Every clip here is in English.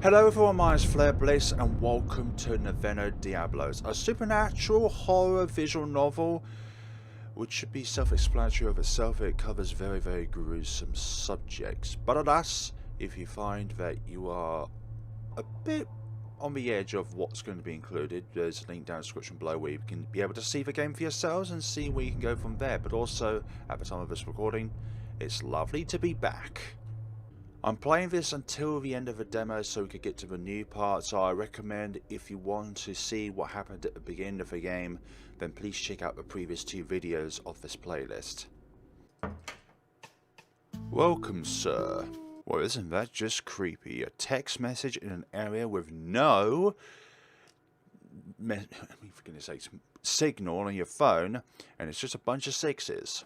Hello everyone, my name is FlareBlitzed and welcome to Novena Diablos, a supernatural horror visual novel which should be self-explanatory of itself. It covers very gruesome subjects, but alas, if you find that you are a bit on the edge of what's going to be included, there's a link down in the description below where you can be able to see the game for yourselves and see where you can go from there. But also, at the time of this recording, it's lovely to be back. I'm playing this until the end of the demo so we could get to the new part, so I recommend if you want to see what happened at the beginning of the game, then please check out the previous 2 videos of this playlist. Welcome, sir. Well, isn't that just creepy? A text message in an area with no for goodness sakes, signal on your phone, and it's just a bunch of 6s.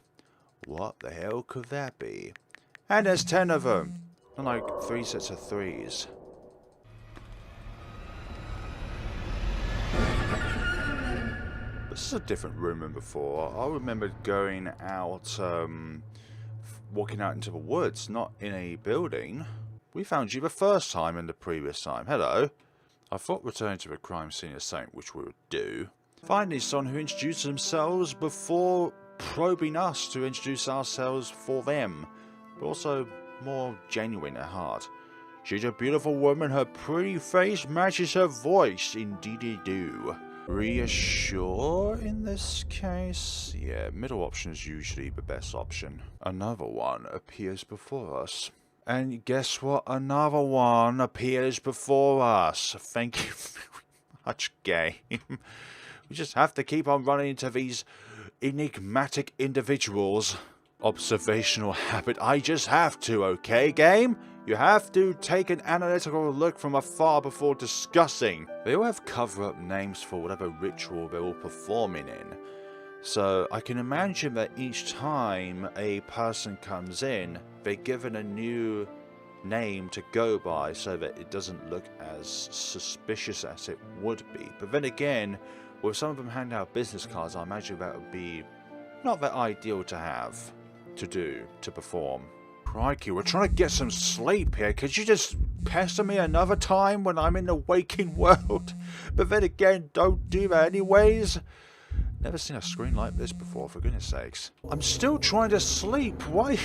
What the hell could that be? And there's 10 of them. And like 3 sets of 3s. This is a different room than before. I remember going out, walking out into the woods, not in a building. We found you the first time and the previous time. Hello. I thought returning to the crime scene is something which we would do. Finally, someone who introduced themselves before probing us to introduce ourselves for them. But also more genuine at heart. She's a beautiful woman, her pretty face matches her voice, indeedy do. Reassure in this case? Yeah, middle option is usually the best option. Another one appears before us. And guess what? Another one appears before us. Thank you very much, game. We just have to keep on running into these enigmatic individuals. Observational habit. I just have to, okay, game? You have to take an analytical look from afar before discussing. They all have cover-up names for whatever ritual they're all performing in. So I can imagine that each time a person comes in, they're given a new name to go by so that it doesn't look as suspicious as it would be. But then again, with some of them handing out business cards, I imagine that would be not that ideal to have. To perform. Crikey, we're trying to get some sleep here. Could you just pester me another time when I'm in the waking world? But then again, don't do that anyways. Never seen a screen like this before, for goodness sakes. I'm still trying to sleep. Why?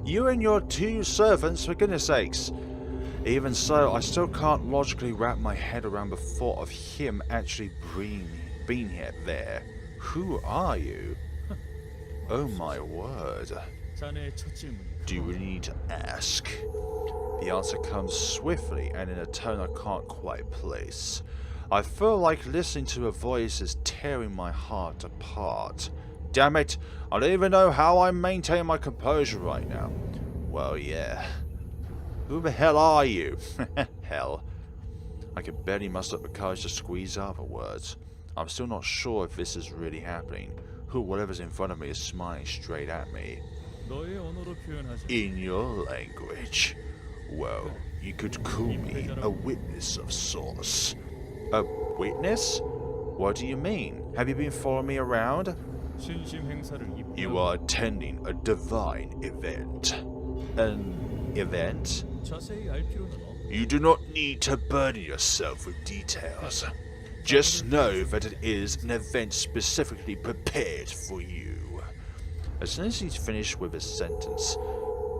You and your 2 servants, for goodness sakes. Even so, I still can't logically wrap my head around the thought of him actually being here there. Who are you? Oh my word. Do you really need to ask? The answer comes swiftly and in a tone I can't quite place. I feel like listening to a voice is tearing my heart apart. Damn it, I don't even know how I maintain my composure right now. Well, yeah. Who the hell are you? Hell. I can barely muster up the courage to squeeze out the words. I'm still not sure if this is really happening. Whatever's in front of me is smiling straight at me. In your language. Well, you could call me a witness of sorts. A witness? What do you mean? Have you been following me around? You are attending a divine event. An event? You do not need to burden yourself with details. Just know that it is an event specifically prepared for you. As soon as he's finished with his sentence,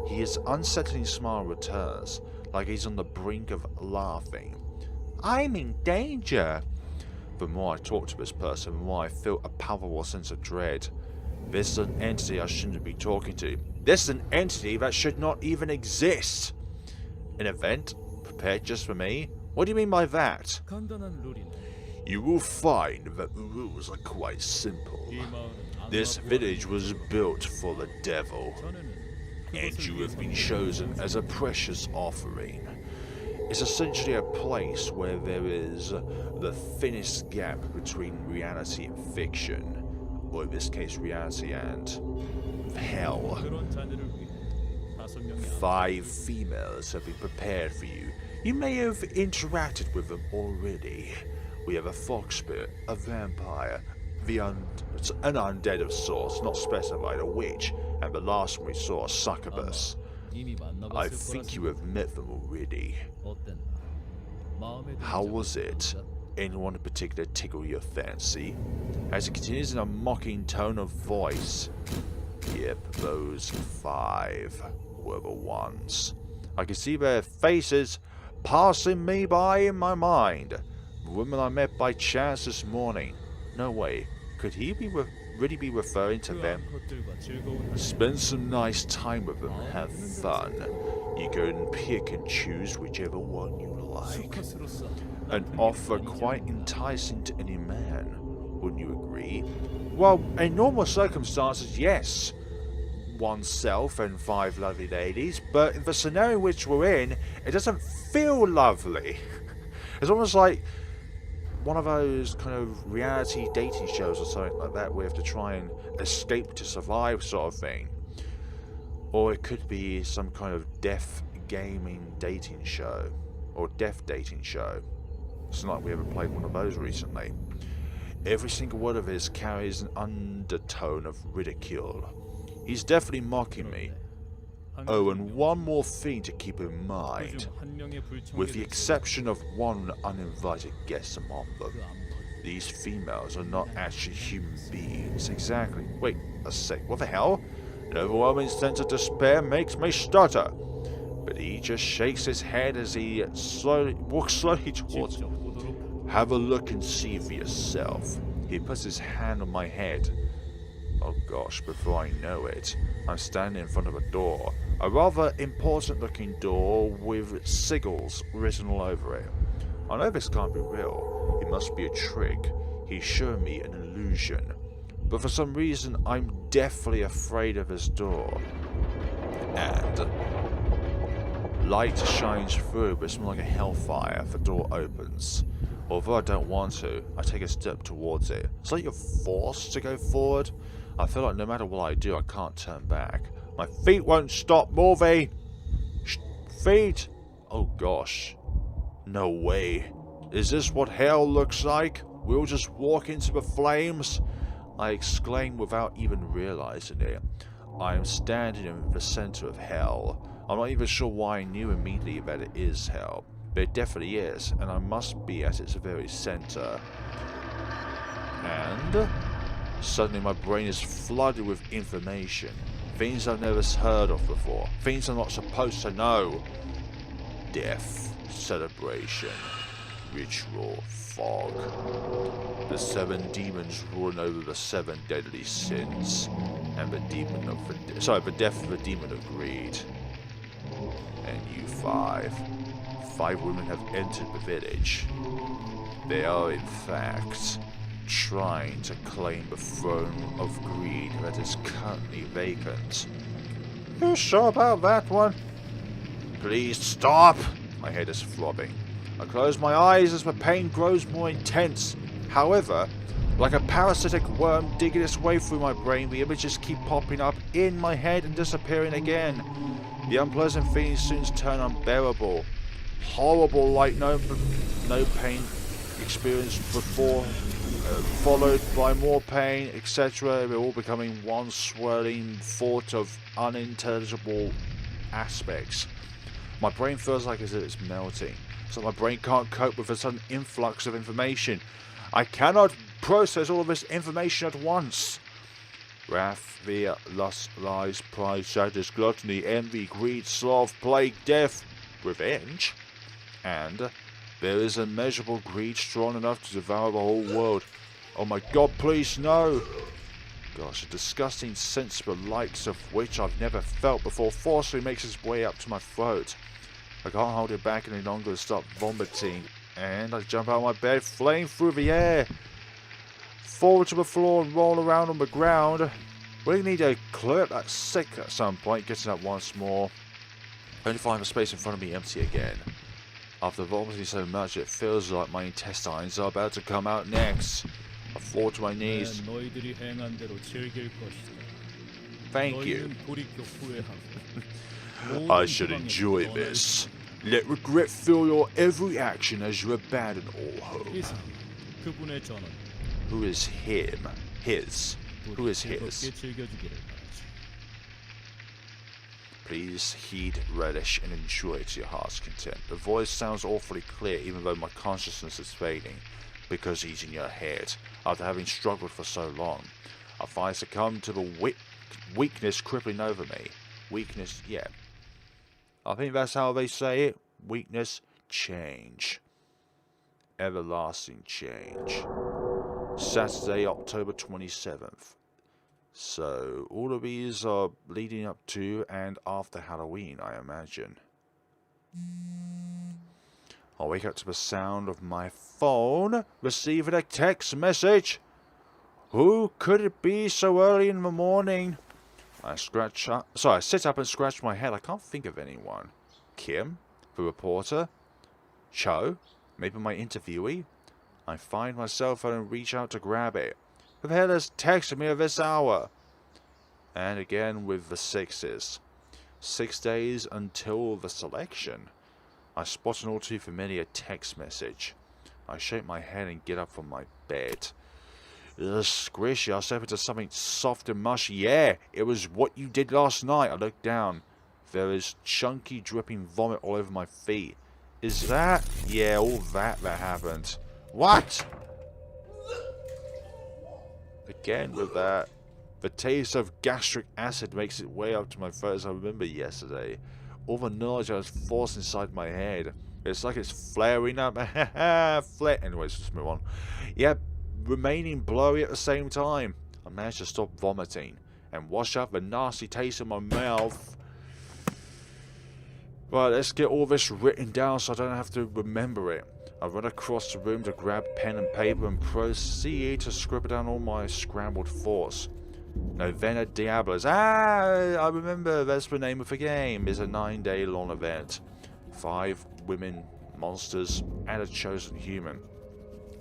his unsettling smile returns, like he's on the brink of laughing. I'm in danger. The more I talk to this person, the more I feel a palpable sense of dread. This is an entity I shouldn't be talking to. This is an entity that should not even exist. An event prepared just for me? What do you mean by that? You will find that the rules are quite simple. This village was built for the devil, and you have been chosen as a precious offering. It's essentially a place where there is the thinnest gap between reality and fiction, or in this case reality and hell. 5 females have been prepared for you. You may have interacted with them already. We have a fox spirit, a vampire, an undead of sorts, not specified, a witch, and the last one we saw, a succubus. I think you have met them already. How was it? Anyone in particular tickle your fancy? As he continues in a mocking tone of voice. Yep, those 5 were the ones. I can see their faces passing me by in my mind. The woman I met by chance this morning. No way. Could he really be referring to them? Spend some nice time with them. Have fun. You go and pick and choose whichever one you like. An offer quite enticing to any man. Wouldn't you agree? Well, in normal circumstances, yes. Oneself and 5 lovely ladies, but in the scenario which we're in, it doesn't feel lovely. It's almost like one of those kind of reality dating shows or something like that, where you have to try and escape to survive sort of thing. Or it could be some kind of deaf gaming dating show, or deaf dating show. It's not like we ever played one of those recently. Every single word of his carries an undertone of ridicule. He's definitely mocking me. Oh, and one more thing to keep in mind. With the exception of one uninvited guest among them, these females are not actually human beings. Exactly. Wait a sec. What the hell? An overwhelming sense of despair makes me stutter. But he just shakes his head as he walks slowly towards me. Have a look and see for yourself. He puts his hand on my head. Oh gosh, before I know it, I'm standing in front of a door. A rather important looking door with sigils written all over it. I know this can't be real. It must be a trick. He's showing me an illusion. But for some reason, I'm deathly afraid of this door. And light shines through, but it's more like a hellfire. The door opens. Although I don't want to, I take a step towards it. It's like you're forced to go forward. I feel like no matter what I do, I can't turn back. My feet won't stop moving. Feet! Oh gosh. No way. Is this what hell looks like? We'll just walk into the flames? I exclaim without even realizing it. I am standing in the center of hell. I'm not even sure why I knew immediately that it is hell. But it definitely is, and I must be at its very center. And suddenly my brain is flooded with information. Things I've never heard of before. Things I'm not supposed to know. Death, celebration, ritual, fog. The 7 demons ruling over the 7 deadly sins. And the demon of the death of the demon of greed. And you 5 women have entered the village. They are in fact trying to claim the throne of greed that is currently vacant. You sure about that one? Please stop! My head is throbbing. I close my eyes as the pain grows more intense. However, like a parasitic worm digging its way through my brain, the images keep popping up in my head and disappearing again. The unpleasant feelings soon turn unbearable. Horrible, like no pain experienced before, followed by more pain, etc. We're all becoming one swirling thought of unintelligible aspects. My brain feels like as if it's melting. So my brain can't cope with a sudden influx of information. I cannot process all of this information at once. Wrath, fear, lust, lies, pride, sadness, gluttony, envy, greed, sloth, plague, death, revenge. And there is immeasurable greed strong enough to devour the whole world. Oh my god, please no! Gosh, a disgusting sense the likes of which I've never felt before forcefully makes its way up to my throat. I can't hold it back any longer and start vomiting. And I jump out of my bed, flying through the air. Forward to the floor and roll around on the ground. We need to clear up that sick at some point, getting up once more. Only find the space in front of me empty again. After vomiting so much, it feels like my intestines are about to come out next. I fall to my knees. Thank you. I should enjoy this. Let regret fill your every action as you abandon all hope. Who is him? His. Who is his? Please heed, relish, and enjoy to your heart's content. The voice sounds awfully clear even though my consciousness is fading, because he's in your head, after having struggled for so long. I finally succumb to the weakness crippling over me. Weakness, yeah. I think that's how they say it. Weakness, change. Everlasting change. Saturday, October 27th. So, all of these are leading up to and after Halloween, I imagine. I wake up to the sound of my phone receiving a text message. Who could it be so early in the morning? I sit up and scratch my head. I can't think of anyone. Kim, the reporter, Cho, maybe my interviewee. I find my cell phone and reach out to grab it. Who the hell has texted me at this hour? And again with the 6s. 6 days until the selection. I spot an all too familiar text message. I shake my head and get up from my bed. Ugh, squishy. I step into something soft and mushy. Yeah, it was what you did last night. I look down. There is chunky dripping vomit all over my feet. Is that? Yeah, all that happened. What? Again with that. The taste of gastric acid makes its way up to my throat as I remember yesterday. All the knowledge I was forced inside my head. It's like it's flaring up. Anyways, let's move on. Yep. Remaining blurry at the same time. I managed to stop vomiting and wash out the nasty taste in my mouth. Right, let's get all this written down so I don't have to remember it. I run across the room to grab pen and paper and proceed to scribble down all my scrambled thoughts. Novena Diablos. I remember that's the name of the game. It's a 9-day long event. 5 women, monsters, and a chosen human.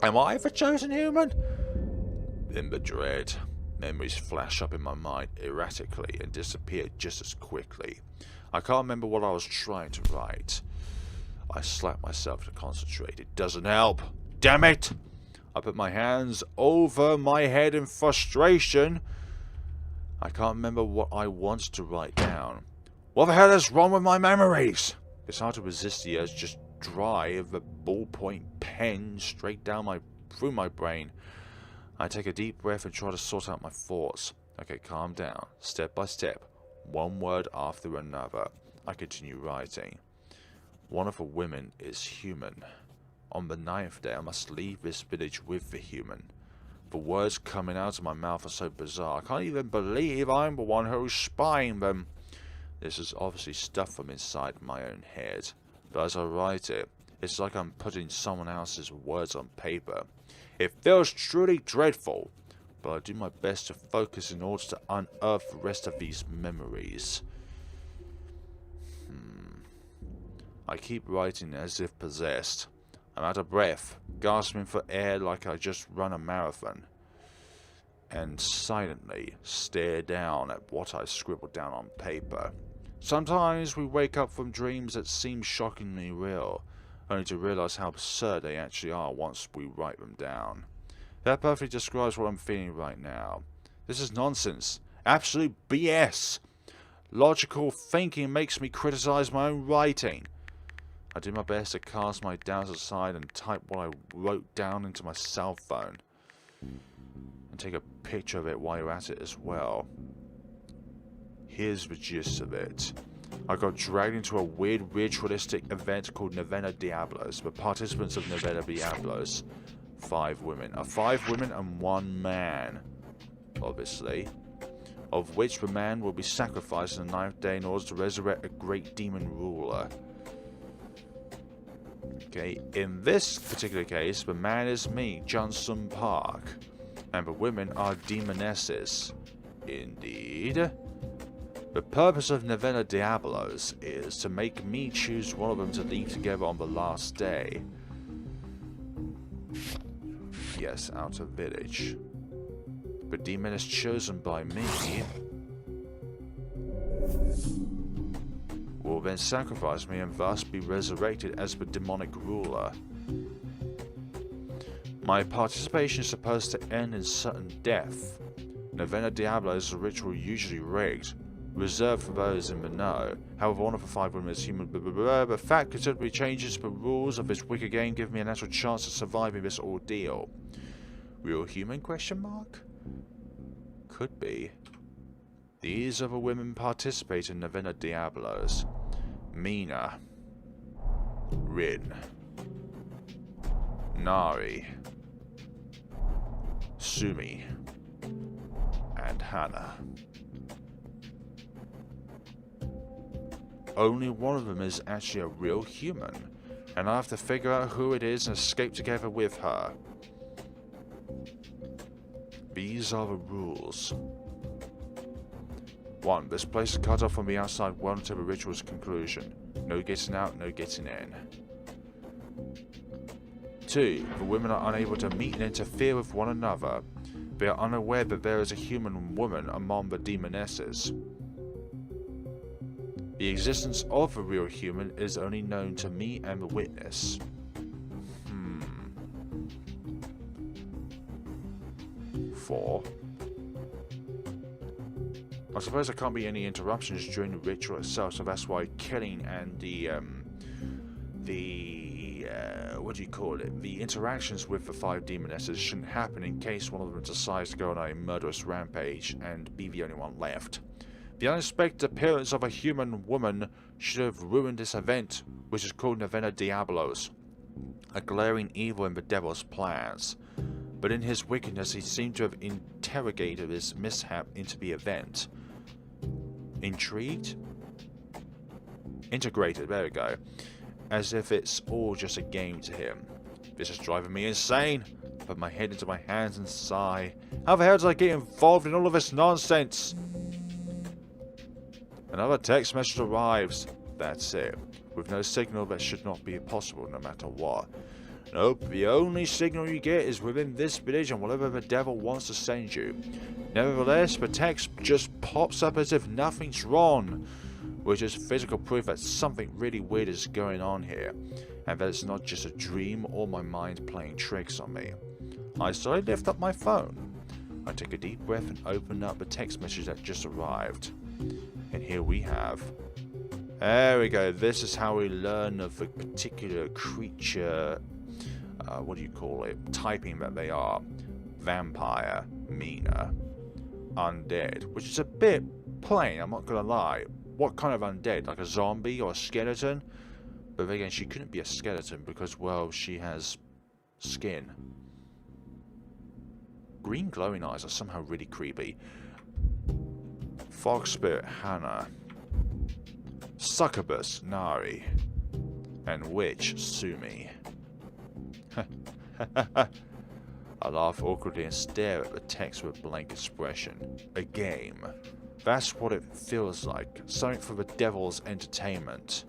Am I the chosen human? In the dread, memories flash up in my mind erratically and disappear just as quickly. I can't remember what I was trying to write. I slap myself to concentrate. It doesn't help. Damn it! I put my hands over my head in frustration. I can't remember what I wanted to write down. What the hell is wrong with my memories? It's hard to resist the urge to just drive a ballpoint pen straight down through my brain. I take a deep breath and try to sort out my thoughts. Okay, calm down. Step by step. One word after another. I continue writing. One of the women is human. On the 9th day, I must leave this village with the human. The words coming out of my mouth are so bizarre. I can't even believe I'm the one who's spying them. This is obviously stuff from inside my own head. But as I write it, it's like I'm putting someone else's words on paper. It feels truly dreadful, but I do my best to focus in order to unearth the rest of these memories. I keep writing as if possessed. I'm out of breath, gasping for air like I just run a marathon, and silently stare down at what I scribbled down on paper. Sometimes we wake up from dreams that seem shockingly real, only to realize how absurd they actually are once we write them down. That perfectly describes what I'm feeling right now. This is nonsense. Absolute BS. Logical thinking makes me criticize my own writing. I do my best to cast my doubts aside and type what I wrote down into my cell phone. And take a picture of it while you're at it as well. Here's the gist of it. I got dragged into a weird ritualistic event called Novena Diablos. The participants of Novena Diablos, 5 women. 5 women and 1 man, obviously. Of which the man will be sacrificed on the 9th day in order to resurrect a great demon ruler. Okay, in this particular case, the man is me, Johnson Park. And the women are demonesses. Indeed. The purpose of Novena Diablos is to make me choose one of them to leave together on the last day. Yes, out of village. The demon is chosen by me will then sacrifice me and thus be resurrected as the demonic ruler. My participation is supposed to end in certain death. Novena Diablos is a ritual usually rigged. reserved for those in the know. However, one of the 5 women is human, but fact considerably changes the rules of this wicked game, giving me a natural chance to survive in this ordeal. Real human, question mark? Could be. These are the women participate in Novena Diablos. Mina. Rin. Nari. Sumi. And Hannah. Only one of them is actually a real human, and I have to figure out who it is and escape together with her. These are the rules. 1. This place is cut off from the outside world until the ritual's conclusion. No getting out, no getting in. 2. The women are unable to meet and interfere with one another. They are unaware that there is a human woman among the demonesses. The existence of a real human is only known to me and the witness. 4. I suppose there can't be any interruptions during the ritual itself, so that's why killing and the interactions with the 5 demonesses shouldn't happen in case one of them decides to go on a murderous rampage and be the only one left. The unexpected appearance of a human woman should have ruined this event, which is called Novena Diablos, a glaring evil in the devil's plans. But in his wickedness he seemed to have interrogated this mishap into the event. Intrigued? Integrated, there we go. As if it's all just a game to him. This is driving me insane. I put my head into my hands and sigh. How the hell did I get involved in all of this nonsense? Another text message arrives. That's it. With no signal, that should not be possible no matter what. Nope, the only signal you get is within this village and whatever the devil wants to send you. Nevertheless, the text just pops up as if nothing's wrong, which is physical proof that something really weird is going on here, and that it's not just a dream or my mind playing tricks on me. I slowly lift up my phone. I take a deep breath and open up the text message that just arrived. And here we have... There we go, this is how we learn of the particular creature... what do you call it? Typing that they are. Vampire, Mina. Undead, which is a bit plain, I'm not gonna lie. What kind of undead? Like a zombie or a skeleton? But again, she couldn't be a skeleton because, well, she has skin. Green glowing eyes are somehow really creepy. Fog Spirit Hannah. Succubus Nari. And Witch Sumi. I laugh awkwardly and stare at the text with a blank expression. A game. That's what it feels like. Something for the devil's entertainment.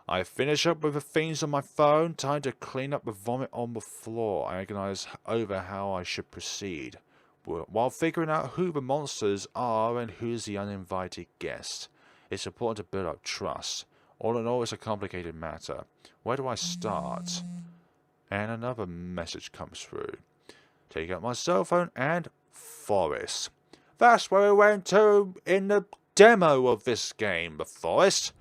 I finish up with the things on my phone. Time to clean up the vomit on the floor. I agonize over how I should proceed, while figuring out who the monsters are and who's the uninvited guest. It's important to build up trust. All in all, it's a complicated matter. Where do I start? And another message comes through. Take out my cell phone and forest. That's where we went to in the demo of this game, the forest.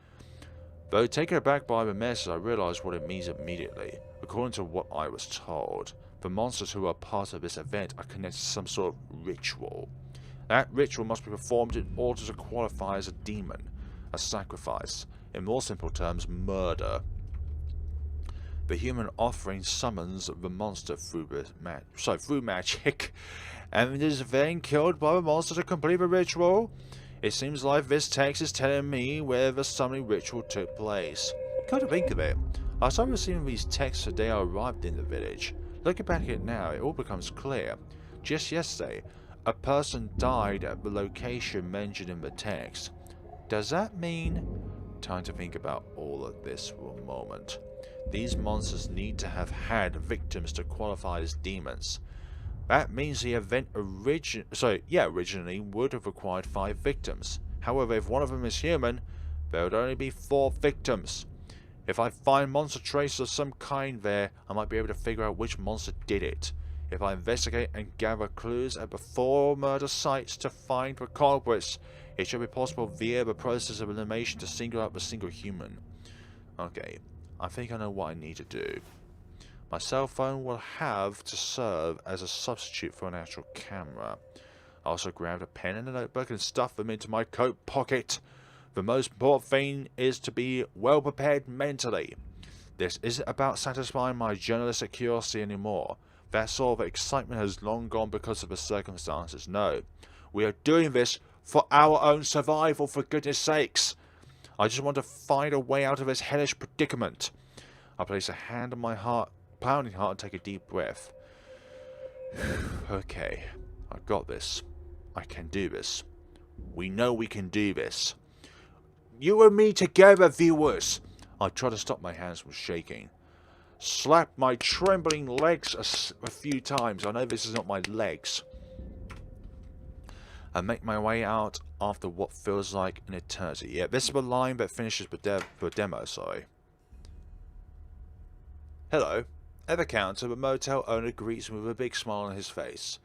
Though taken aback by the message, I realised what it means immediately. According to what I was told, the monsters who are part of this event are connected to some sort of ritual. That ritual must be performed in order to qualify as a demon, a sacrifice. In more simple terms, murder. The human offering summons the monster through magic, and is then killed by the monster to complete the ritual. It seems like this text is telling me where the summoning ritual took place. Come to think of it, I started receiving these texts the day I arrived in the village. Looking back at it now, it all becomes clear. Just yesterday, a person died at the location mentioned in the text. Does that mean... Time to think about all of this for a moment. These monsters need to have had victims to qualify as demons. That means the event originally would have required 5 victims. However, if one of them is human, there would only be 4 victims. If I find monster traces of some kind there, I might be able to figure out which monster did it. If I investigate and gather clues at the 4 murder sites to find the culprits, it should be possible via the process of elimination to single out the single human. Okay, I think I know what I need to do. My cell phone will have to serve as a substitute for an actual camera. I also grabbed a pen and a notebook and stuffed them into my coat pocket. The most important thing is to be well prepared mentally. This isn't about satisfying my journalistic curiosity anymore. That sort of excitement has long gone because of the circumstances. No, we are doing this for our own survival, for goodness sakes. I just want to find a way out of this hellish predicament. I place a hand on my heart, pounding heart, and take a deep breath. Okay, I got this. I can do this. We know we can do this. You and me together, viewers. I try to stop my hands from shaking. Slap my trembling legs a few times. I know this is not my legs. I make my way out after what feels like an eternity. Yeah, this is the line that finishes the demo, sorry. Hello. At the counter, the motel owner greets me with a big smile on his face.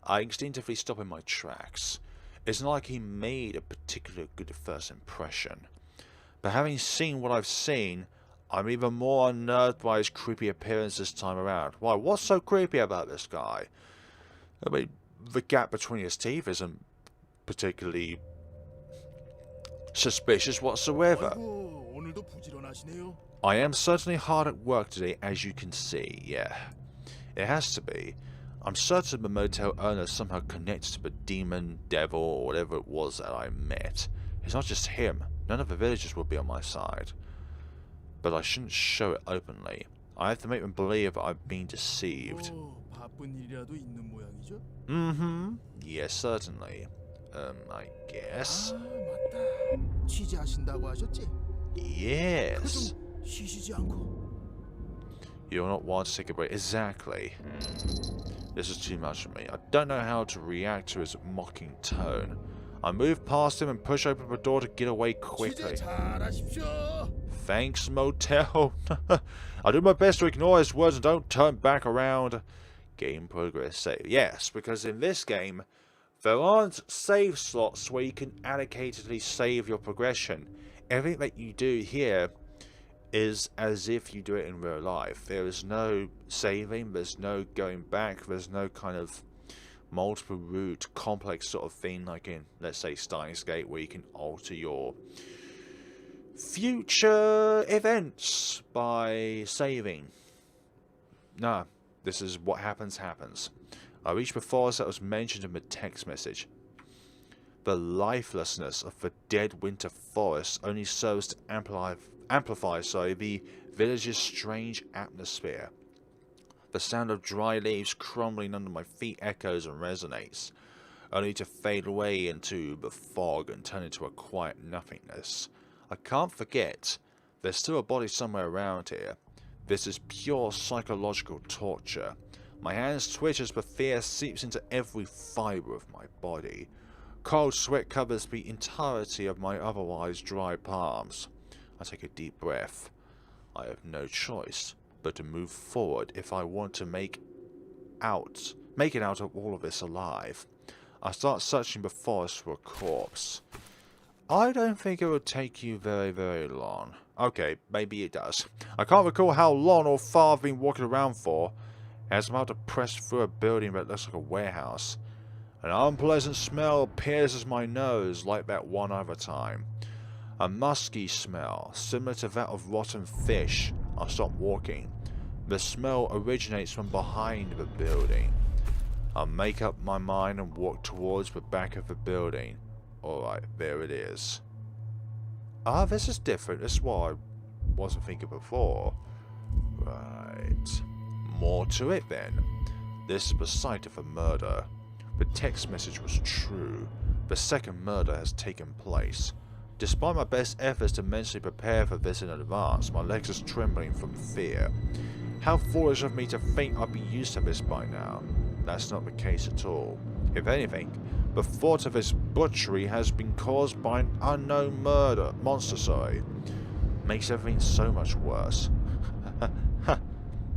I instinctively stop in my tracks. It's not like he made a particularly good first impression. But having seen what I've seen, I'm even more unnerved by his creepy appearance this time around. Why, what's so creepy about this guy? I mean, the gap between his teeth isn't particularly suspicious whatsoever. I am certainly hard at work today, as you can see. Yeah, it has to be. I'm certain the motel owner somehow connects to the demon, devil, or whatever it was that I met. It's not just him. None of the villagers will be on my side. But I shouldn't show it openly. I have to make them believe that I've been deceived. Mm-hmm. Yes, certainly. I guess. Yes. You're not one to take a break. Exactly. This is too much for me. I don't know how to react to his mocking tone. I move past him and push open the door to get away quickly. Thanks, Motel. I do my best to ignore his words and don't turn back around. Game progress save. Yes, because in this game, there aren't save slots where you can allocatedly save your progression. Everything that you do here is as if you do it in real life. There is no saving, there's no going back, there's no kind of multiple route complex sort of thing like in, let's say, Steins Gate, where you can alter your future events by saving. No, this is what happens. I reached the forest that was mentioned in the text message. The lifelessness of the dead winter forest only serves to amplify the village's strange atmosphere. The sound of dry leaves crumbling under my feet echoes and resonates, only to fade away into the fog and turn into a quiet nothingness. I can't forget, there's still a body somewhere around here. This is pure psychological torture. My hands twitch as the fear seeps into every fibre of my body. Cold sweat covers the entirety of my otherwise dry palms. I take a deep breath. I have no choice but to move forward if I want to make it out of all of this alive. I start searching the forest for a corpse. I don't think it would take you very, very long. Okay, maybe it does. I can't recall how long or far I've been walking around for, as I'm about to press through a building that looks like a warehouse. An unpleasant smell pierces my nose like that one other time. A musky smell, similar to that of rotten fish. I stop walking. The smell originates from behind the building. I make up my mind and walk towards the back of the building. Alright, there it is. Ah, this is different. This is what I wasn't thinking before. Right. More to it then. This is the site of a murder. The text message was true. The second murder has taken place. Despite my best efforts to mentally prepare for this in advance, my legs are trembling from fear. How foolish of me to think I'd be used to this by now. That's not the case at all. If anything, the thought of this butchery has been caused by an unknown monster, makes everything so much worse.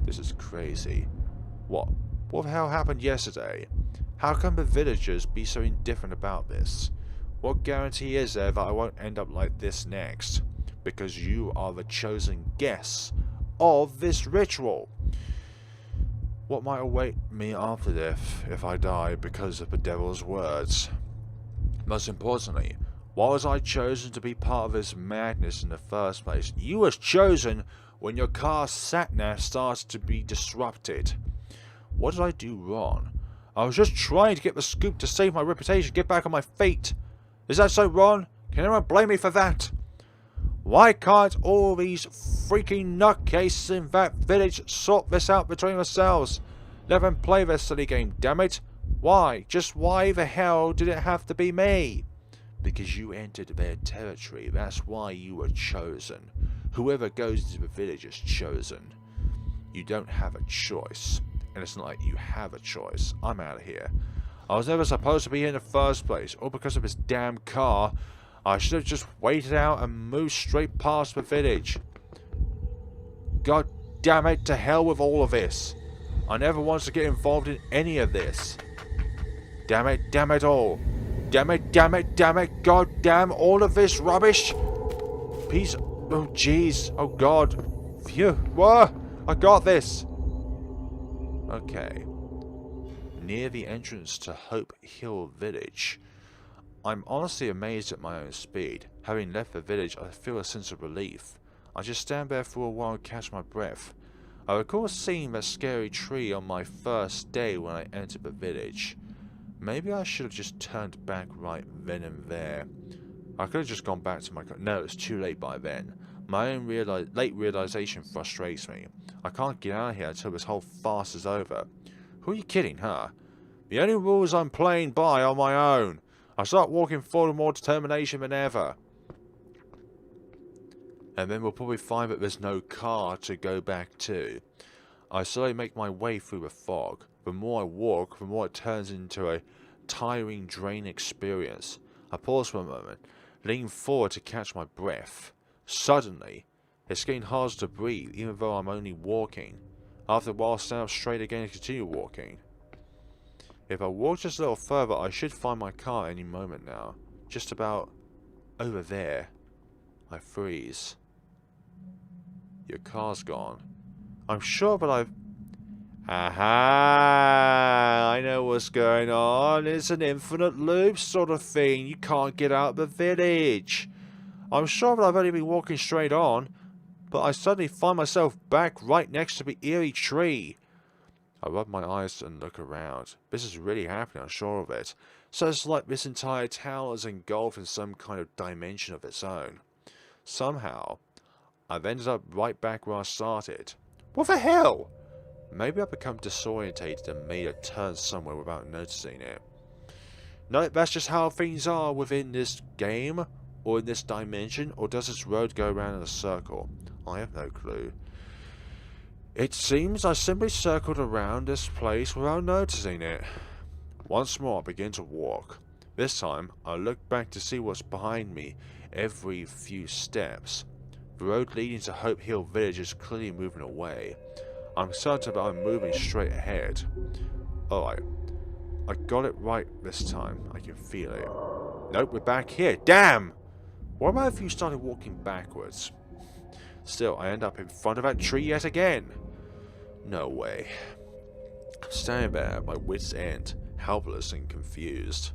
This is crazy. What What the hell happened yesterday? How can the villagers be so indifferent about this? What guarantee is there that I won't end up like this next? Because you are the chosen guests of this ritual. What might await me after death if I die because of the devil's words? Most importantly, why was I chosen to be part of this madness in the first place? You was chosen when your car's sat-nav started to be disrupted. What did I do wrong? I was just trying to get the scoop to save my reputation, get back on my feet. Is that so wrong? Can anyone blame me for that? Why can't all these freaking nutcases in that village sort this out between themselves? Let them play their silly game, damn it. Why? Just why the hell did it have to be me? Because you entered their territory, that's why you were chosen. Whoever goes into the village is chosen. You don't have a choice. And it's not like you have a choice. I'm out of here. I was never supposed to be here in the first place. All because of this damn car. I should have just waited out and moved straight past the village. God damn it, to hell with all of this. I never wanted to get involved in any of this. Damn it all. Damn it, god damn all of this rubbish. Peace. Oh jeez, oh god. Phew, whoa, I got this. Okay. Near the entrance to Hope Hill Village. I'm honestly amazed at my own speed. Having left the village, I feel a sense of relief. I just stand there for a while and catch my breath. I recall seeing that scary tree on my first day when I entered the village. Maybe I should have just turned back right then and there. I could have just gone back to my car. No, it's too late by then. My own late realization frustrates me. I can't get out of here until this whole farce is over. Who are you kidding, huh? The only rules I'm playing by are my own. I start walking forward with more determination than ever. And then we'll probably find that there's no car to go back to. I slowly make my way through the fog. The more I walk, the more it turns into a tiring, draining experience. I pause for a moment, lean forward to catch my breath. Suddenly, it's getting harder to breathe, even though I'm only walking. After a while, I stand up straight again and continue walking. If I walk just a little further, I should find my car any moment now. Just about over there. I freeze. Your car's gone. I'm sure, but I've... Aha! I know what's going on. It's an infinite loop sort of thing. You can't get out of the village. I'm sure that I've only been walking straight on, but I suddenly find myself back right next to the eerie tree. I rub my eyes and look around. This is really happening, I'm sure of it. So it's like this entire town is engulfed in some kind of dimension of its own. Somehow, I've ended up right back where I started. What the hell? Maybe I've become disorientated and made a turn somewhere without noticing it. No, that's just how things are within this game, or in this dimension, or does this road go around in a circle? I have no clue. It seems I simply circled around this place without noticing it. Once more I begin to walk. This time I look back to see what's behind me every few steps. The road leading to Hope Hill Village is clearly moving away. I'm certain that I'm moving straight ahead. Alright. I got it right this time. I can feel it. Nope, we're back here. Damn! What about if you started walking backwards? Still, I end up in front of that tree yet again. No way. I'm standing there at my wit's end, helpless and confused.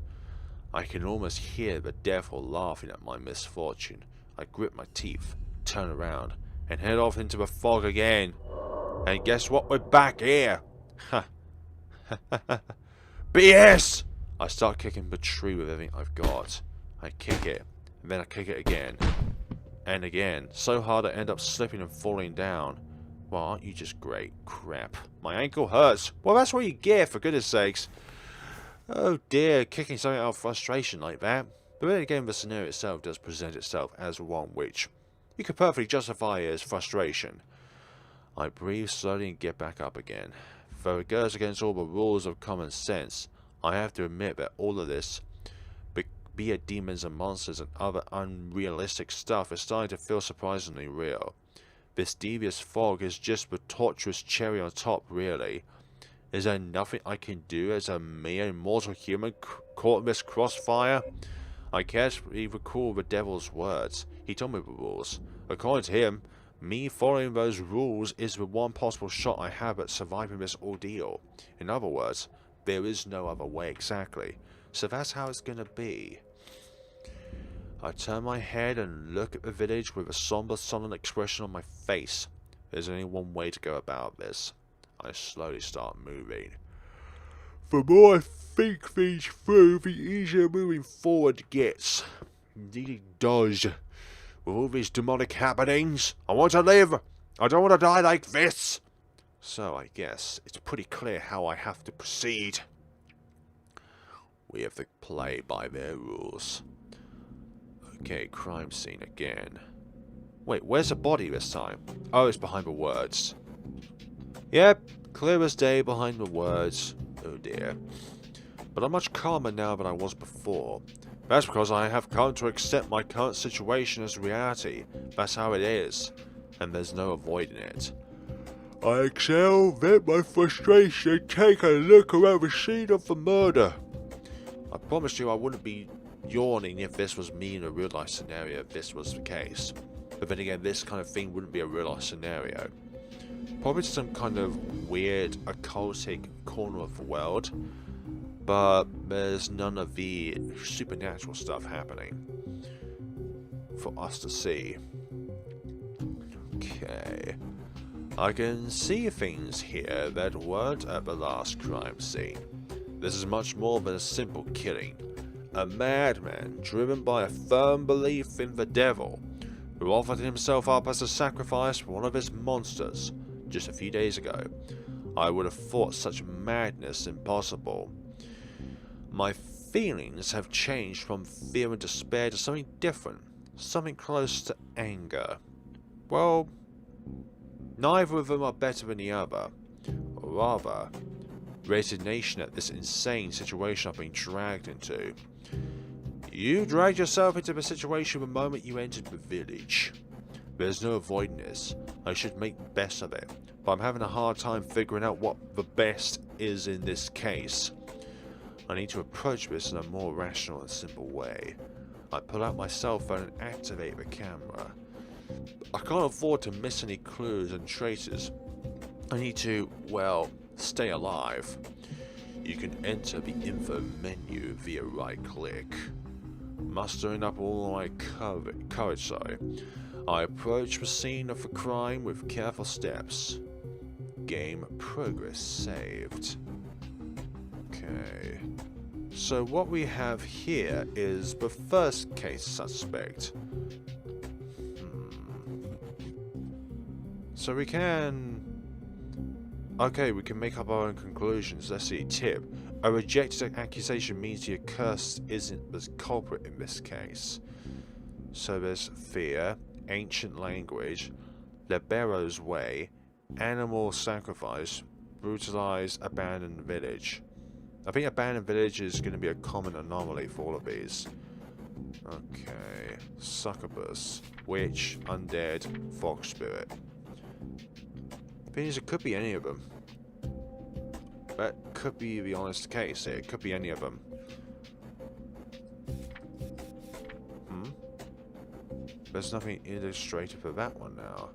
I can almost hear the devil laughing at my misfortune. I grip my teeth, turn around, and head off into the fog again. And guess what? We're back here! Ha! BS! I start kicking the tree with everything I've got. I kick it, and then I kick it again. And again. So hard I end up slipping and falling down. Well, aren't you just great? Crap. My ankle hurts. Well, that's what you get, for goodness sakes. Oh dear, kicking something out of frustration like that. But then again, the scenario itself does present itself as one which you could perfectly justify as frustration. I breathe slowly and get back up again. Though it goes against all the rules of common sense, I have to admit that all of this, be it demons and monsters and other unrealistic stuff, is starting to feel surprisingly real. This devious fog is just the torturous cherry on top, really. Is there nothing I can do as a mere mortal human caught in this crossfire? I carefully recall the devil's words. He told me the rules. According to him, me following those rules is the one possible shot I have at surviving this ordeal. In other words, there is no other way exactly. So that's how it's gonna be. I turn my head and look at the village with a somber, sullen expression on my face. There's only one way to go about this. I slowly start moving. The more I think things through, the easier moving forward gets. Indeed it does. With all these demonic happenings, I want to live. I don't want to die like this. So I guess it's pretty clear how I have to proceed. We have to play by their rules. Okay, crime scene again. Wait, where's the body this time? Oh, it's behind the words. Yep, clear as day behind the words. Oh dear. But I'm much calmer now than I was before. That's because I have come to accept my current situation as reality. That's how it is. And there's no avoiding it. I exhale, vent my frustration, and take a look around the scene of the murder. I promised you I wouldn't be yawning if this was me in a real life scenario if this was the case. But then again, this kind of thing wouldn't be a real life scenario. Probably some kind of weird occultic corner of the world, but there's none of the supernatural stuff happening for us to see. Okay, I can see things here that weren't at the last crime scene. This is much more than a simple killing. A madman driven by a firm belief in the devil, who offered himself up as a sacrifice for one of his monsters just a few days ago. I would have thought such madness impossible. My feelings have changed from fear and despair to something different, something close to anger. Well, neither of them are better than the other, or rather, resignation at this insane situation I've been dragged into. You dragged yourself into the situation the moment you entered the village. There's no avoiding this. I should make the best of it, but I'm having a hard time figuring out what the best is in this case. I need to approach this in a more rational and simple way. I pull out my cell phone and activate the camera. I can't afford to miss any clues and traces. I need to, well, stay alive. You can enter the info menu via right click. Mustering up all my courage, I approach the scene of the crime with careful steps. Game progress saved. Okay. So what we have here is the first case suspect. So we can... Okay, we can make up our own conclusions. Let's see. Tip. A rejected accusation means the accursed isn't the culprit in this case. So there's fear, ancient language, Libero's way, animal sacrifice, brutalized abandoned village. I think abandoned village is going to be a common anomaly for all of these. Okay. Succubus, witch, undead, fox spirit. It could be any of them. That could be the honest case here. It could be any of them. There's nothing illustrated for that one now.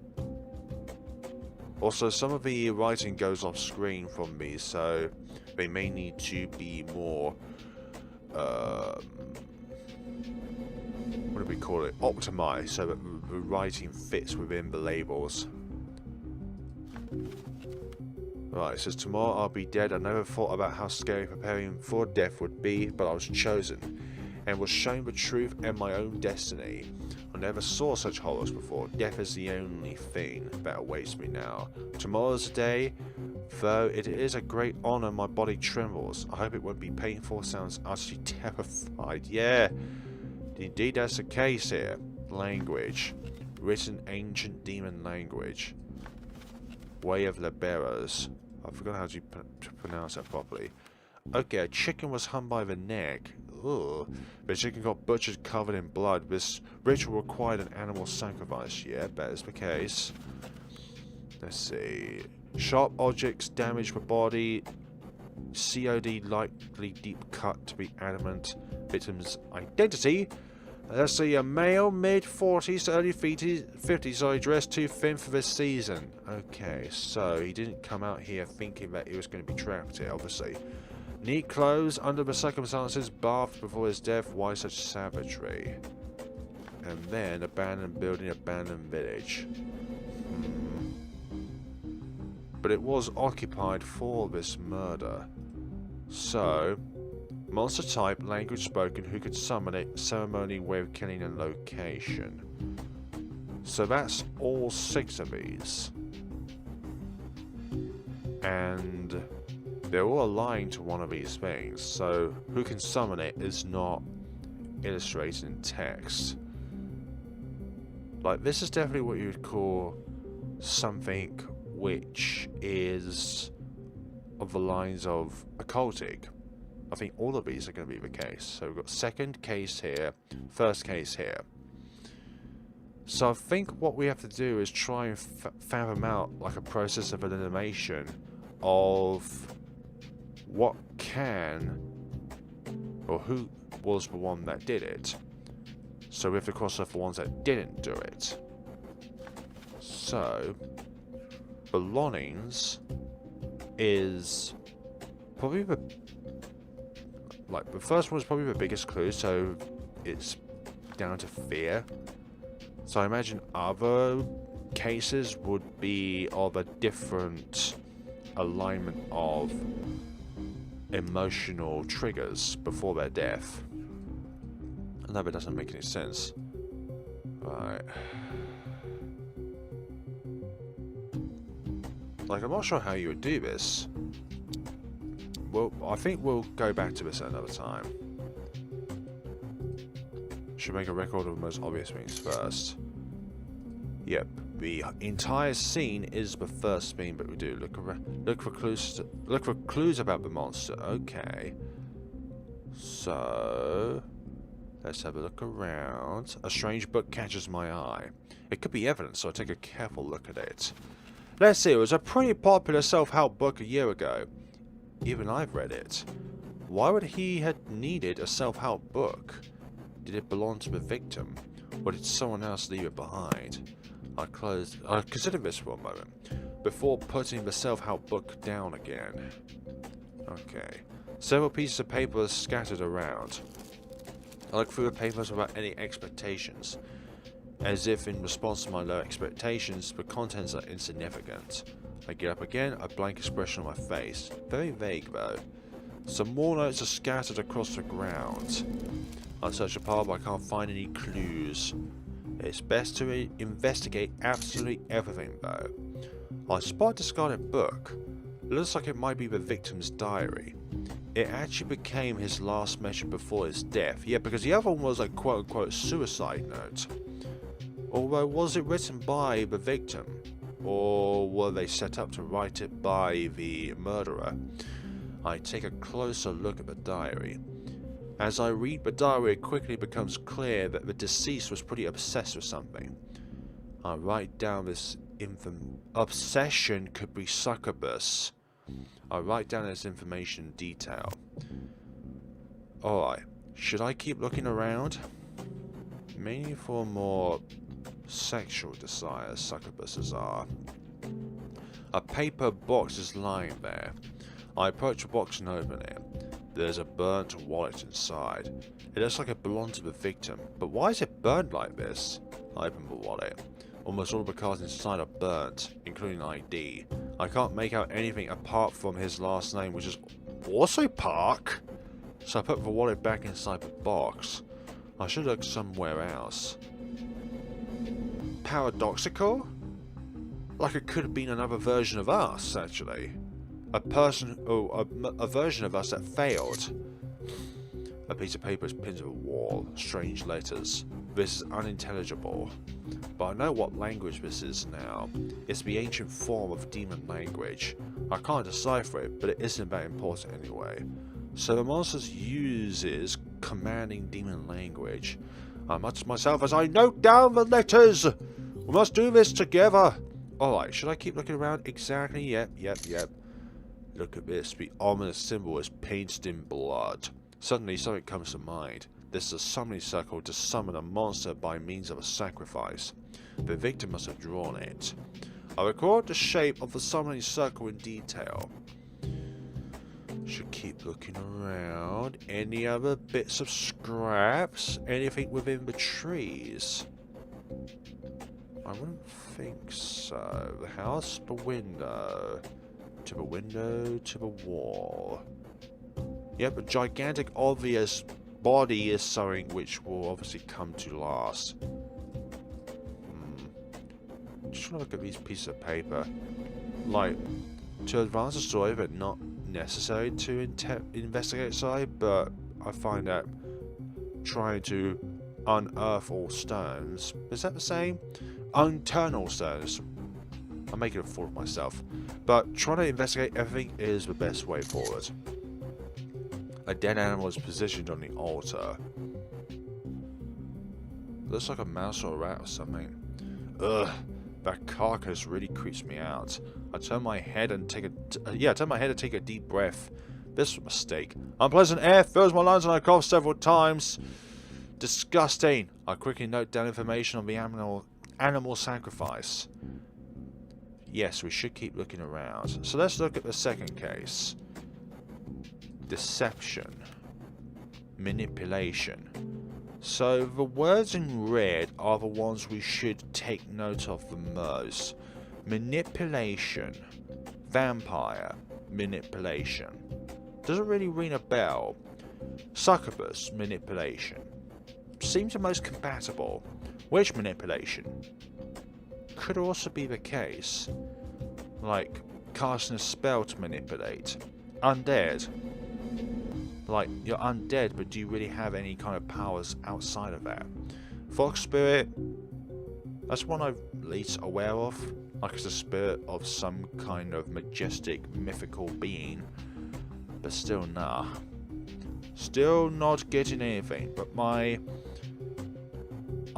Also, some of the writing goes off screen from me, so they may need to be more... what do we call it? Optimized, so that the writing fits within the labels. Right, it says, tomorrow I'll be dead. I never thought about how scary preparing for death would be, but I was chosen, and was shown the truth and my own destiny. I never saw such horrors before. Death is the only thing that awaits me now. Tomorrow's the day, though it is a great honor, my body trembles. I hope it won't be painful. Sounds utterly terrified. Yeah, indeed that's the case here. Language. Written ancient demon language. Way of Liberos. I forgot how to pronounce that properly. Okay, a chicken was hung by the neck. Ugh. The chicken got butchered covered in blood. This ritual required an animal sacrifice. Yeah, that is the case. Let's see. Sharp objects damage the body. COD likely deep cut to be adamant. Victim's identity. Let's see, a male, mid-40s to early 50s, so dressed too thin for this season. Okay, so he didn't come out here thinking that he was going to be trapped here, obviously. Neat clothes, under the circumstances, bathed before his death, why such savagery? And then, abandoned building, abandoned village. But it was occupied for this murder. So... monster type, language spoken, who could summon it, ceremony, way of killing, and location. So that's all 6 of these. And they're all aligned to one of these things. So who can summon it is not illustrated in text. Like, this is definitely what you would call something which is of the lines of occultic. I think all of these are going to be the case. So we've got second case here, first case here. So I think what we have to do is try and fathom out like a process of elimination of what can, or who was the one that did it. So we have to cross off the ones that didn't do it. So belongings is probably the first one is probably the biggest clue, so it's down to fear. So I imagine other cases would be of a different alignment of emotional triggers before their death. I know that doesn't make any sense. Right. Like, I'm not sure how you would do this. Well, I think we'll go back to this at another time. Should make a record of the most obvious things first. Yep, the entire scene is the first thing, but we do look for clues about the monster. Okay. So let's have a look around. A strange book catches my eye. It could be evidence, so I'll take a careful look at it. Let's see, it was a pretty popular self-help book a year ago. Even I've read it. Why would he have needed a self-help book? Did it belong to the victim? Or did someone else leave it behind? I considered this for a moment, before putting the self-help book down again. Okay. Several pieces of paper are scattered around. I look through the papers without any expectations. As if in response to my low expectations, the contents are insignificant. I get up again, a blank expression on my face. Very vague though. Some more notes are scattered across the ground. I search the pile, but I can't find any clues. It's best to investigate absolutely everything though. I spot a discarded book. It looks like it might be the victim's diary. It actually became his last measure before his death. Yeah, because the other one was a quote-unquote suicide note. Although, was it written by the victim? Or were they set up to write it by the murderer? I take a closer look at the diary. As I read the diary, it quickly becomes clear that the deceased was pretty obsessed with something. I write down this obsession could be succubus. I write down this information in detail. Alright, should I keep looking around? Mainly for more sexual desires, succubuses are. A paper box is lying there. I approach the box and open it. There's a burnt wallet inside. It looks like it belonged to the victim, but why is it burned like this? I open the wallet. Almost all the cards inside are burnt, including ID. I can't make out anything apart from his last name, which is also Park. So I put the wallet back inside the box. I should look somewhere else. Paradoxical? Like it could have been another version of us, actually. A version of us that failed. A piece of paper is pinned to the wall. Strange letters. This is unintelligible. But I know what language this is now. It's the ancient form of demon language. I can't decipher it, but it isn't that important anyway. So the monster uses commanding demon language. I mutter to myself as I note down the letters. We must do this together. Alright, should I keep looking around? Exactly, yep. Look at this, the ominous symbol is painted in blood. Suddenly something comes to mind. This is a summoning circle to summon a monster by means of a sacrifice. The victim must have drawn it. I record the shape of the summoning circle in detail. Should keep looking around. Any other bits of scraps? Anything within the trees? I wouldn't think so. The house, the window. To the window, to the wall. Yep, a gigantic obvious body is something which will obviously come to last. Just trying to look at these pieces of paper. Like, to advance the story, but not necessary to investigate side, but I find that trying to unearth all stones, is that the same? Unturn all stones. I'm making a fool of myself. But trying to investigate everything is the best way forward. A dead animal is positioned on the altar. Looks like a mouse or a rat or something. Ugh, that carcass really creeps me out. I turn my head and take a deep breath. This was a mistake. Unpleasant air fills my lungs and I cough several times. Disgusting. I quickly note down information on the animal sacrifice. Yes, we should keep looking around. So let's look at the second case. Deception. Manipulation. So the words in red are the ones we should take note of the most. Manipulation. Vampire. Manipulation. Doesn't really ring a bell. Succubus. Manipulation. Seems the most compatible. Witch manipulation. Could also be the case. Like casting a spell to manipulate. Undead. Like, you're undead, but do you really have any kind of powers outside of that? Fox spirit. That's one I'm least aware of. Like it's a spirit of some kind of majestic, mythical being. But still, nah. Still not getting anything. But I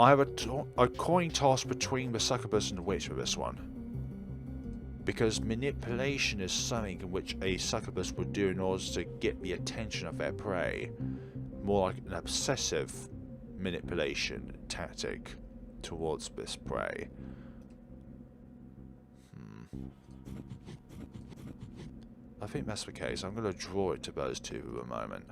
have a coin toss between the succubus and the witch for this one. Because manipulation is something in which a succubus would do in order to get the attention of their prey. More like an obsessive manipulation tactic towards this prey. I think that's the case. I'm going to draw it to those two for the moment.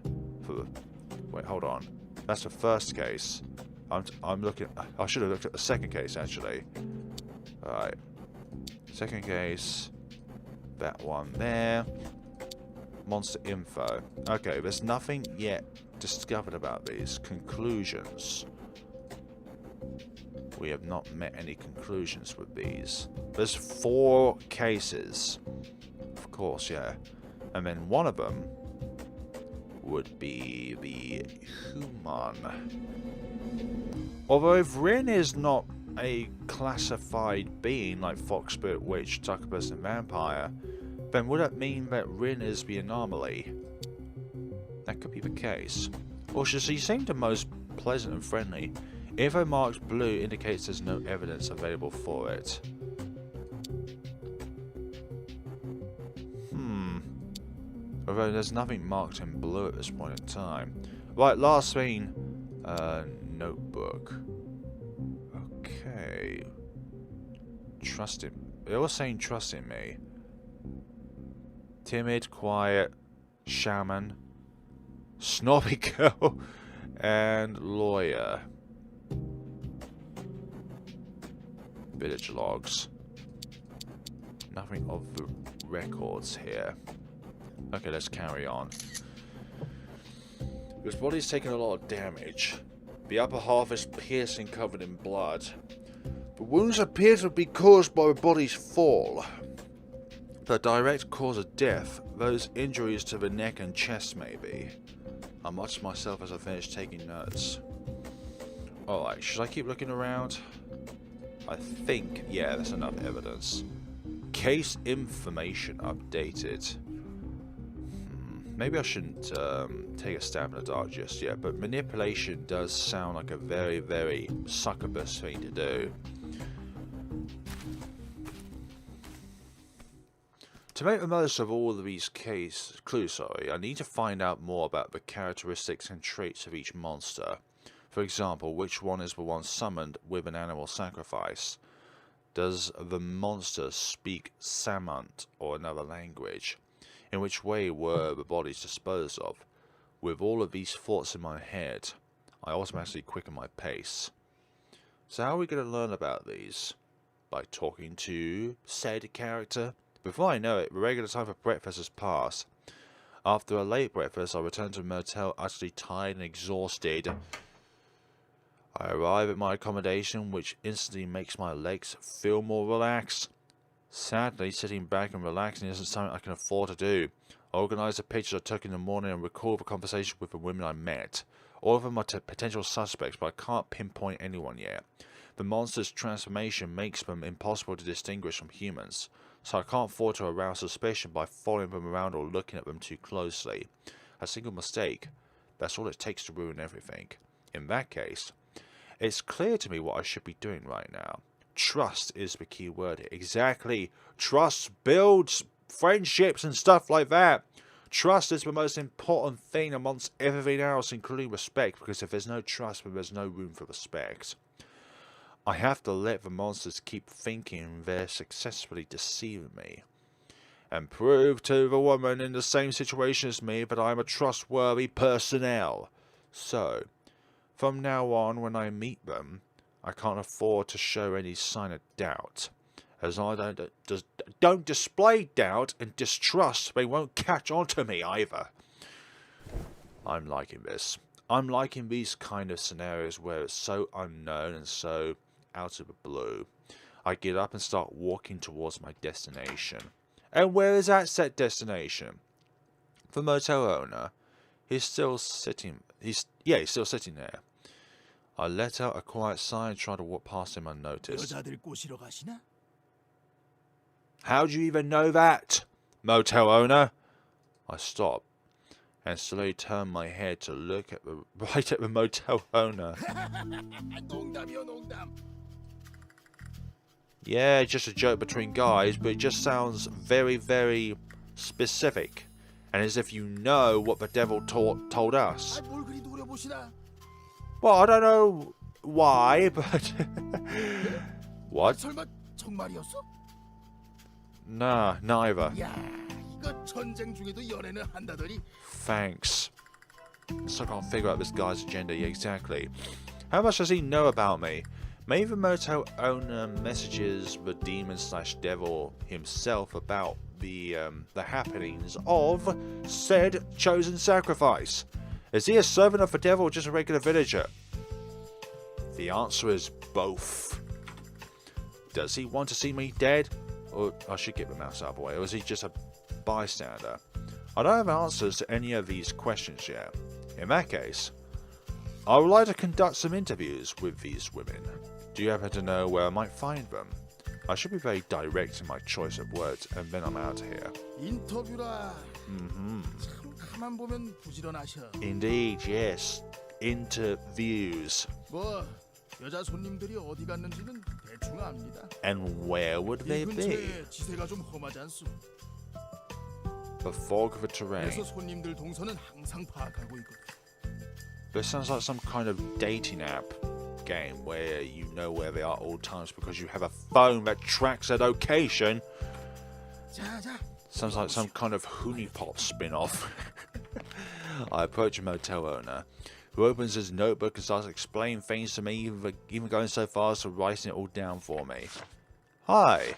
Wait, hold on. That's the first case. I'm looking. I should have looked at the second case actually. Alright. Second case. That one there. Monster info. Okay, there's nothing yet discovered about these. Conclusions. We have not met any conclusions with these. There's 4 cases. Of course, yeah. And then one of them would be the human. Although if Rin is not a classified being like Fox, Spirit, Witch, Succubus and Vampire, then would that mean that Rin is the anomaly? That could be the case. Or should she seem the most pleasant and friendly? Info marked blue indicates there's no evidence available for it. Although there's nothing marked in blue at this point in time. Right, last thing. Notebook. Okay. Trust him. They were saying trust in me. Timid, quiet, shaman, snobby girl, and lawyer. Village logs. Nothing of the records here. Okay, let's carry on. His body's taken a lot of damage. The upper half is pierced and covered in blood. The wounds appear to be caused by the body's fall. The direct cause of death, those injuries to the neck and chest maybe. I mutter myself as I finish taking notes. Alright, should I keep looking around? I think, yeah, there's enough evidence. Case information updated. Maybe I shouldn't take a stab in the dark just yet, but manipulation does sound like a very, very succubus thing to do. To make the most of all of these clues, I need to find out more about the characteristics and traits of each monster. For example, which one is the one summoned with an animal sacrifice? Does the monster speak Samant or another language? In which way were the bodies disposed of? With all of these thoughts in my head, I automatically quicken my pace. So how are we going to learn about these? By talking to said character? Before I know it, the regular time for breakfast has passed. After a late breakfast, I return to the motel utterly tired and exhausted. I arrive at my accommodation, which instantly makes my legs feel more relaxed. Sadly, sitting back and relaxing isn't something I can afford to do. I organise the pictures I took in the morning and record the conversation with the women I met. All of them are potential suspects, but I can't pinpoint anyone yet. The monster's transformation makes them impossible to distinguish from humans, so I can't afford to arouse suspicion by following them around or looking at them too closely. A single mistake, that's all it takes to ruin everything. In that case, it's clear to me what I should be doing right now. Trust is the key word here. Exactly. Trust builds friendships and stuff like that. Trust is the most important thing amongst everything else, including respect, because if there's no trust, then there's no room for respect. I have to let the monsters keep thinking they're successfully deceiving me, and prove to the woman in the same situation as me that I'm a trustworthy personnel. So, from now on, when I meet them, I can't afford to show any sign of doubt. As I don't display doubt and distrust, they won't catch on to me either. I'm liking this. I'm liking these kind of scenarios where it's so unknown and so out of the blue. I get up and start walking towards my destination. And where is that set destination? The motel owner, he's still sitting there. I let out a quiet sigh and try to walk past him unnoticed. How do you even know that, motel owner? I stop and slowly turn my head to look at right at the motel owner. Yeah, just a joke between guys, but it just sounds very, very specific. And as if you know what the devil told us. Well, I don't know why, but... What? Nah, neither. Thanks. Still can't figure out this guy's agenda exactly. How much does he know about me? Maybe the motel owner messages the demon/devil himself about the happenings of said chosen sacrifice. Is he a servant of the devil or just a regular villager? The answer is both. Does he want to see me dead? Or I should get the mouse out of the way. Or is he just a bystander? I don't have answers to any of these questions yet. In that case, I would like to conduct some interviews with these women. Do you happen to know where I might find them? I should be very direct in my choice of words, and then I'm out of here. Indeed, yes. Interviews. And where would they be? The fog of the terrain. This sounds like some kind of dating app game where you know where they are at all times because you have a phone that tracks their location. Sounds like some kind of Honeypop spin-off. I approach a motel owner, who opens his notebook and starts explaining things to me, even going so far as to writing it all down for me. Hi.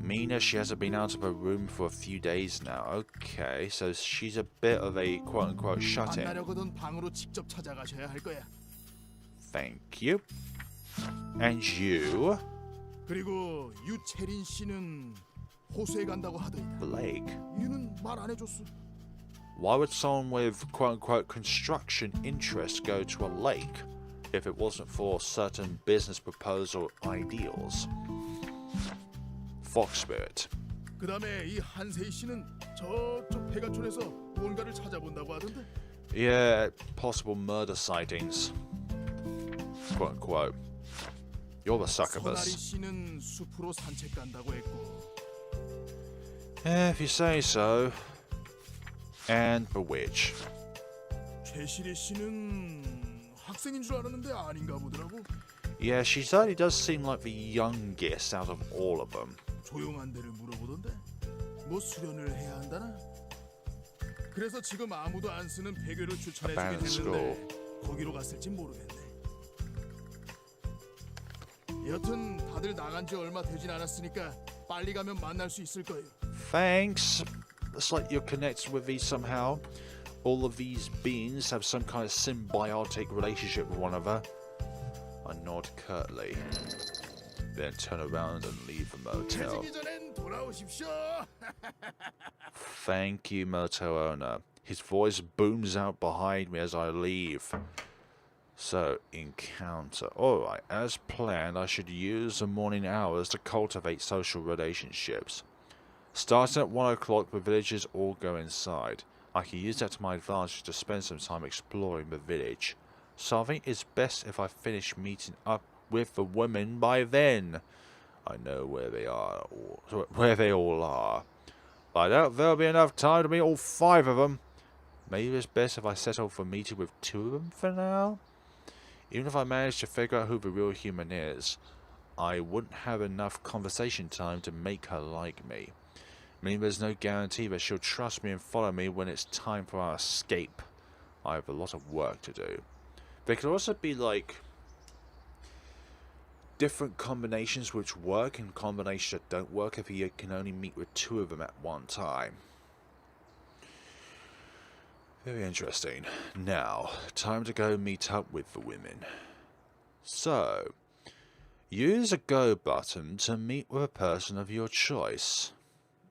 Mina, she hasn't been out of her room for a few days now. Okay, so she's a bit of a quote-unquote shut-in. Thank you. And you? Blake. Why would someone with quote-unquote construction interest go to a lake if it wasn't for certain business proposal ideals? Fox Spirit. Yeah, possible murder sightings. Quote unquote. You're the succubus. 선아리 씨는 숲으로 산책 간다고 했고. If you say so. And the witch. 최실의 씨는 학생인 줄 알았는데 아닌가 보더라고. Yeah, she certainly does seem like the youngest out of all of them. 조용한 데를 물어보던데. 뭐 수련을 해야 한다나? 그래서 지금 아무도 안 쓰는 폐교를 추천해주게 됐는데 거기로 갔을지 모르겠네. 여튼 다들 나간 지 얼마 되진 않았으니까 빨리 가면 만날 수 있을 거예요. Thanks. It's like you're connected with these somehow. All of these beings have some kind of symbiotic relationship with one another. I nod curtly, then turn around and leave the motel. Thank you, motel owner. His voice booms out behind me as I leave. So, encounter. Alright, as planned, I should use the morning hours to cultivate social relationships. Starting at 1 o'clock, the villagers all go inside. I can use that to my advantage to spend some time exploring the village. So I think it's best if I finish meeting up with the women by then. I know where they are, where they all are. But I doubt there'll be enough time to meet all 5 of them. Maybe it's best if I settle for meeting with 2 of them for now. Even if I manage to figure out who the real human is, I wouldn't have enough conversation time to make her like me. I mean, there's no guarantee that she'll trust me and follow me when it's time for our escape. I have a lot of work to do. There could also be, like, different combinations which work and combinations that don't work if you can only meet with 2 of them at one time. Very interesting. Now, time to go meet up with the women. So, use a go button to meet with a person of your choice.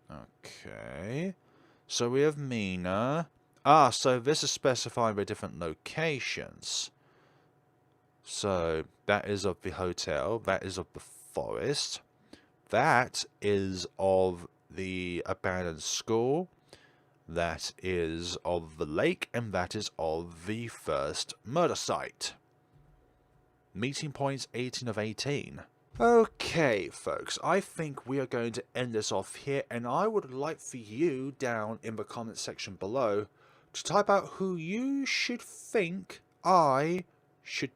Okay. So we have Mina. Ah, so this is specifying the different locations. So, that is of the hotel. That is of the forest. That is of the abandoned school. That is of the lake, and that is of the first murder site. Meeting points 18 of 18. Okay, folks, I think we are going to end this off here, and I would like for you down in the comment section below to type out who you should think I should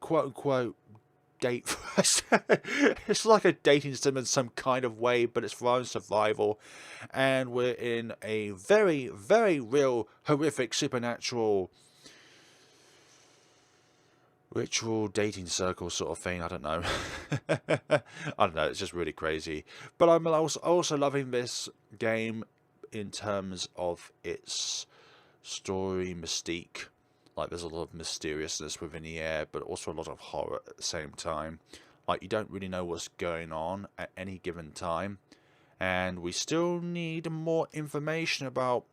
quote-unquote date first. It's like a dating sim in some kind of way, but it's for our own survival, and we're in a very, very real, horrific, supernatural ritual dating circle sort of thing. I don't know. I don't know, it's just really crazy. But I'm also loving this game in terms of its story mystique. Like, there's a lot of mysteriousness within the air, but also a lot of horror at the same time. Like, you don't really know what's going on at any given time. And we still need more information about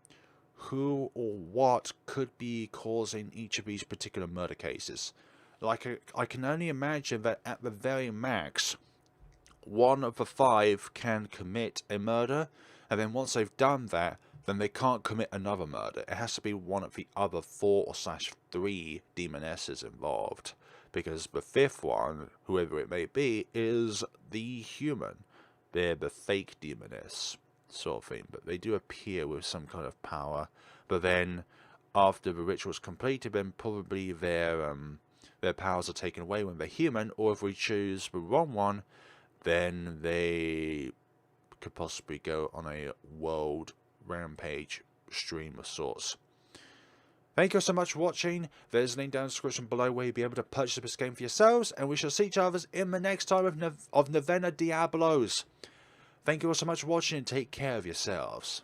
who or what could be causing each of these particular murder cases. Like, I can only imagine that at the very max, 1 of the 5 can commit a murder, and then once they've done that, then they can't commit another murder. It has to be one of the other 4/3 demonesses involved. Because the 5th one, whoever it may be, is the human. They're the fake demoness sort of thing. But they do appear with some kind of power. But then, after the ritual's completed, then probably their powers are taken away when they're human. Or if we choose the wrong one, then they could possibly go on a world rampage stream of sorts. Thank you so much for watching. There's a link down in the description below where you'll be able to purchase this game for yourselves, and we shall see each other in the next time of Novena Diabolos. Thank you all so much for watching, and take care of yourselves.